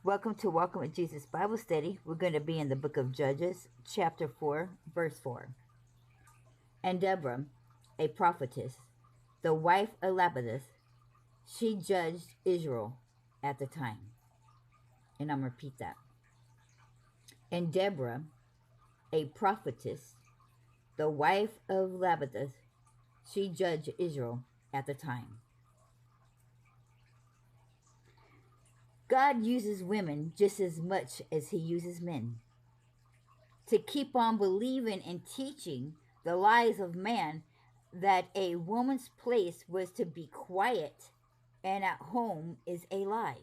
Welcome to Walking with Jesus Bible Study. We're going to be in the book of Judges, chapter 4, verse 4. And Deborah, a prophetess, the wife of Lapidus, she judged Israel at the time. And I'm going to repeat that. And Deborah, a prophetess, the wife of Lapidus, she judged Israel at the time. God uses women just as much as he uses men. To keep on believing and teaching the lies of man that a woman's place was to be quiet and at home is a lie.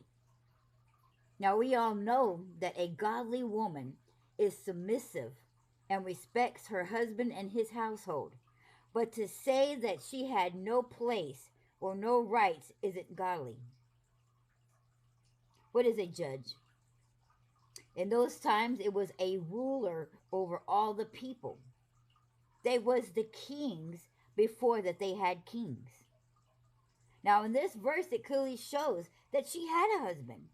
Now, we all know that a godly woman is submissive and respects her husband and his household. But to say that she had no place or no rights isn't godly. What is a judge? In those times, it was a ruler over all the people. They was the kings before that they had kings. Now, in this verse, it clearly shows that she had a husband.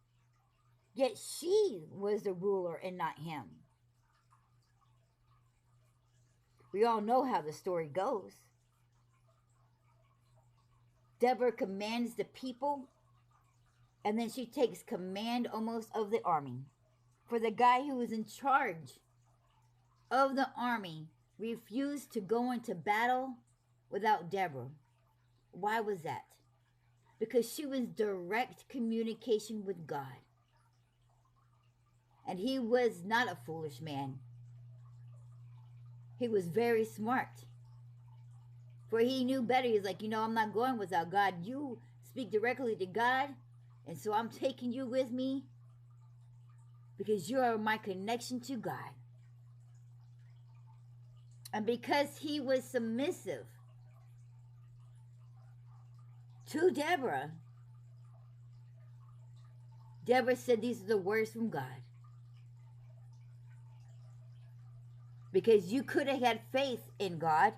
Yet she was the ruler and not him. We all know how the story goes. Deborah commands the people, and then she takes command almost of the army. For the guy who was in charge of the army refused to go into battle without Deborah. Why was that? Because she was direct communication with God. And he was not a foolish man. He was very smart. For he knew better. He's like, I'm not going without God. You speak directly to God. And so I'm taking you with me because you are my connection to God. And because he was submissive to Deborah, Deborah said these are the words from God. Because you could have had faith in God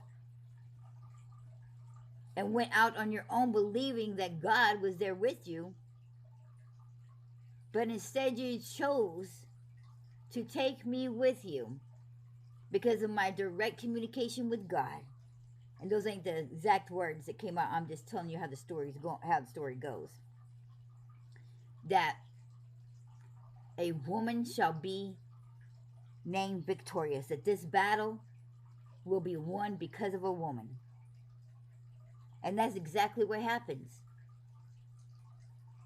and went out on your own believing that God was there with you. But instead you chose to take me with you because of my direct communication with God. And those ain't the exact words that came out. I'm just telling you how the story goes. That a woman shall be named victorious. That this battle will be won because of a woman. And that's exactly what happens.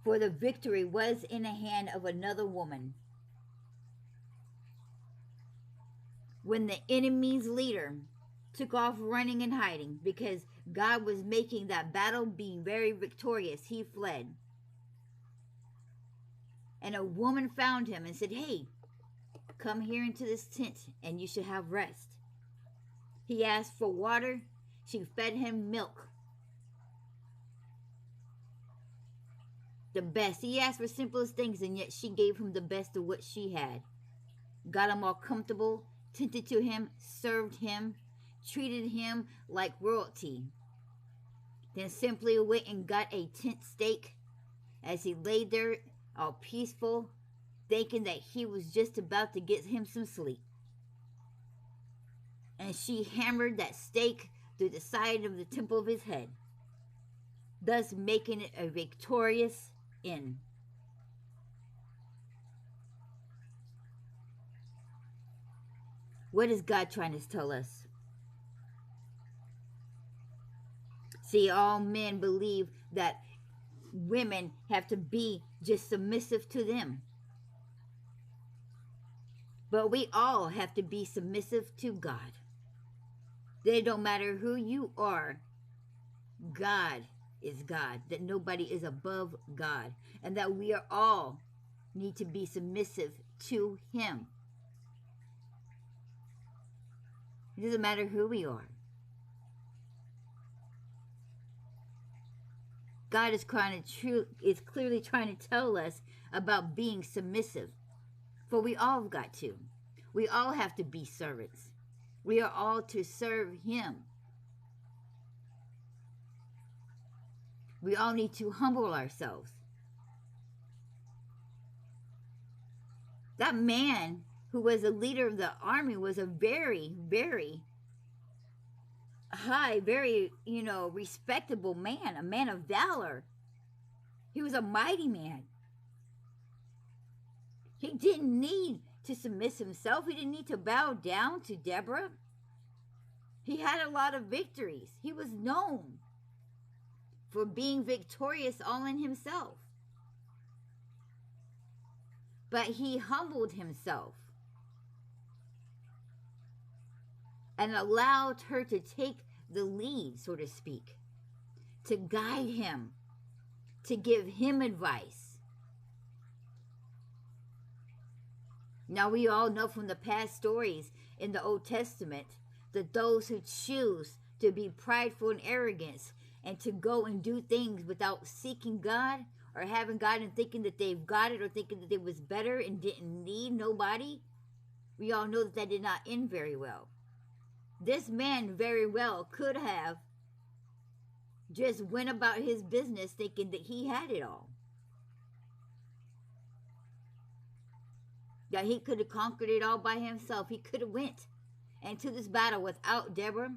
For the victory was in the hand of another woman. When the enemy's leader took off running and hiding because God was making that battle being very victorious, he fled. And a woman found him and said, "Hey, come here into this tent and you should have rest." He asked for water. She fed him milk. The best. He asked for simplest things, and yet she gave him the best of what she had. Got him all comfortable, tended to him, served him, treated him like royalty. Then simply went and got a tent stake as he laid there all peaceful, thinking that he was just about to get him some sleep. And she hammered that stake through the side of the temple of his head, thus making it a victorious end. What is God trying to tell us? See, all men believe that women have to be just submissive to them. But we all have to be submissive to God. It don't matter who you are. God is God. That nobody is above God. And that we are all need to be submissive to him. It doesn't matter who we are. God is clearly trying to tell us about being submissive. For we all have got to. We all have to be servants. We are all to serve him. We all need to humble ourselves. That man who was the leader of the army was a very, very high, very, respectable man, a man of valor. He was a mighty man. He didn't need to submit himself. He didn't need to bow down to Deborah. He had a lot of victories. He was known for being victorious all in himself. But he humbled himself and allowed her to take the lead, so to speak, to guide him, to give him advice. Now, we all know from the past stories in the Old Testament that those who choose to be prideful and arrogant and to go and do things without seeking God or having God and thinking that they've got it or thinking that it was better and didn't need nobody, we all know that that did not end very well. This man very well could have just went about his business thinking that he had it all. That he could have conquered it all by himself. He could have went into this battle without Deborah.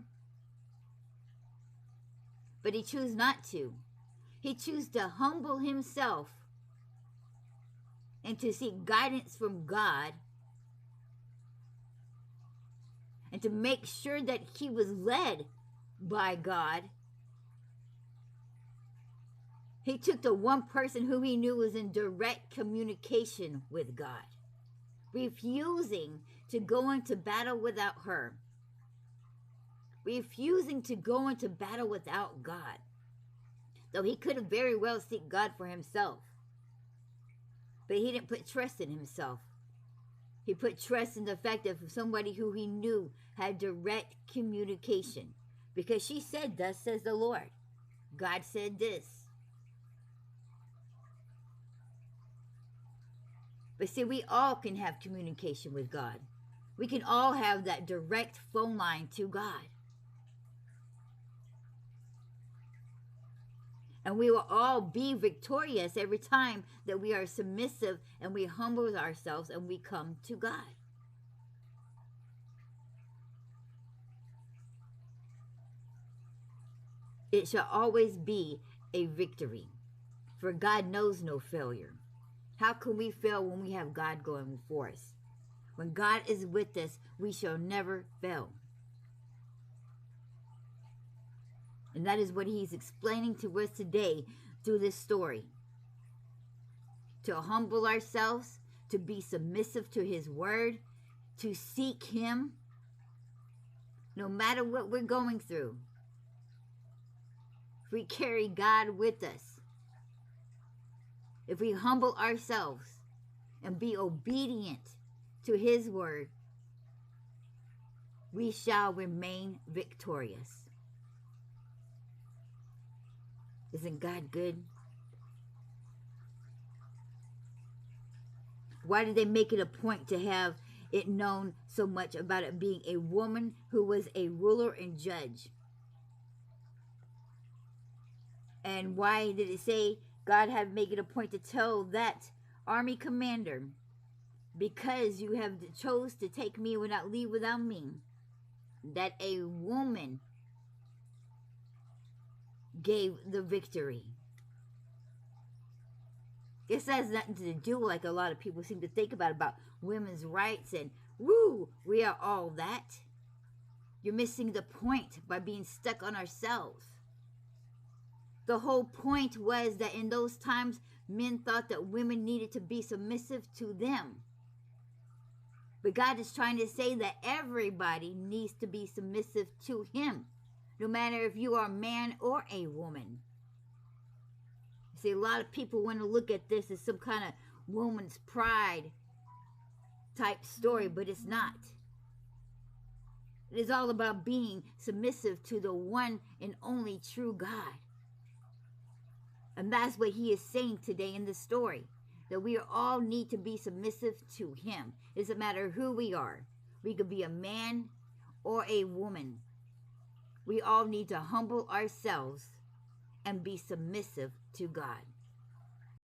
But he chose not to. He chose to humble himself and to seek guidance from God and to make sure that he was led by God. He took the one person who he knew was in direct communication with God, refusing to go into battle without her, refusing to go into battle without God. Though he could have very well seek God for himself, but he didn't put trust in himself. He put trust in the fact of somebody who he knew had direct communication, because she said, "Thus says the Lord." God said this. But see, we all can have communication with God. We can all have that direct phone line to God. And we will all be victorious every time that we are submissive and we humble ourselves and we come to God. It shall always be a victory, for God knows no failure. How can we fail when we have God going for us? When God is with us, we shall never fail. And that is what he's explaining to us today through this story. To humble ourselves, to be submissive to his word, to seek him, no matter what we're going through. If we carry God with us, if we humble ourselves and be obedient to his word, we shall remain victorious. Isn't God good? Why did they make it a point to have it known so much about it being a woman who was a ruler and judge? And why did it say God had made it a point to tell that army commander, because you have chose to take me and not leave without me, that a woman gave the victory? This has nothing to do, like a lot of people seem to think about women's rights and, woo, we are all that. You're missing the point by being stuck on ourselves. The whole point was that in those times, men thought that women needed to be submissive to them. But God is trying to say that everybody needs to be submissive to him, no matter if you are a man or a woman. See, a lot of people want to look at this as some kind of woman's pride type story, but it's not. It is all about being submissive to the one and only true God. And that's what he is saying today in this story, that we all need to be submissive to him. It doesn't matter who we are. We could be a man or a woman. We all need to humble ourselves and be submissive to God.